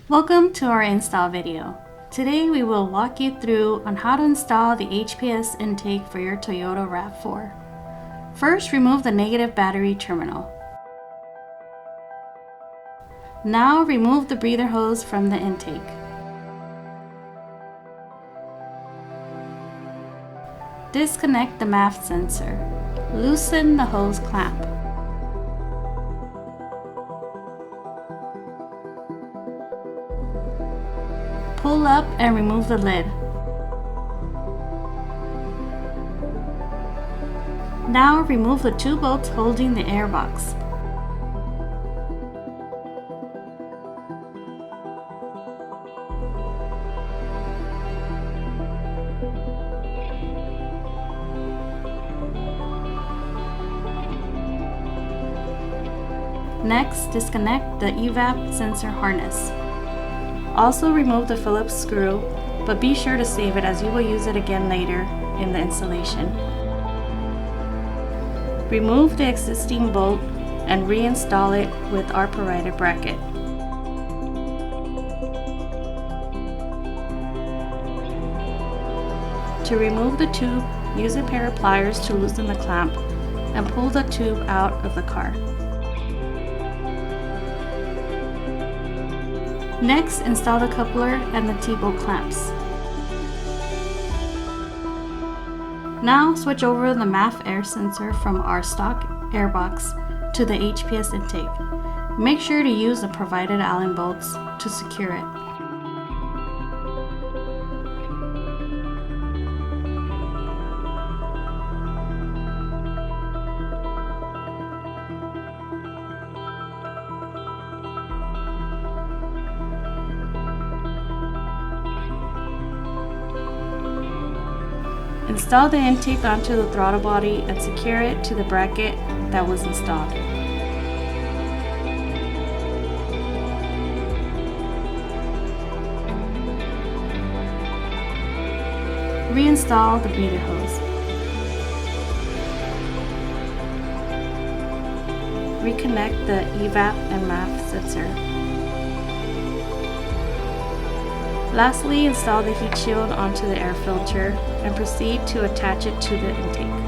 Welcome to our install video. Today we will walk you through on how to install the HPS intake for your Toyota Rav4. First, remove the negative battery terminal. Now remove the breather hose from the intake. Disconnect the MAF sensor. Loosen the hose clamp. Pull up and remove the lid. Now remove the two bolts holding the air box. Next, disconnect the evap sensor harness. Also remove the Phillips screw, but be sure to save it as you will use it again later in the installation. Remove the existing bolt and reinstall it with our provided bracket. To remove the tube, use a pair of pliers to loosen the clamp and pull the tube out of the car. Next, install the coupler and the T-bolt clamps. Now switch over the MAF air sensor from our stock airbox to the HPS intake. Make sure to use the provided Allen bolts to secure it. Install the intake onto the throttle body and secure it to the bracket that was installed. Reinstall the breather hose. Reconnect the evap and MAF sensor. Lastly, install the heat shield onto the air filter and proceed to attach it to the intake.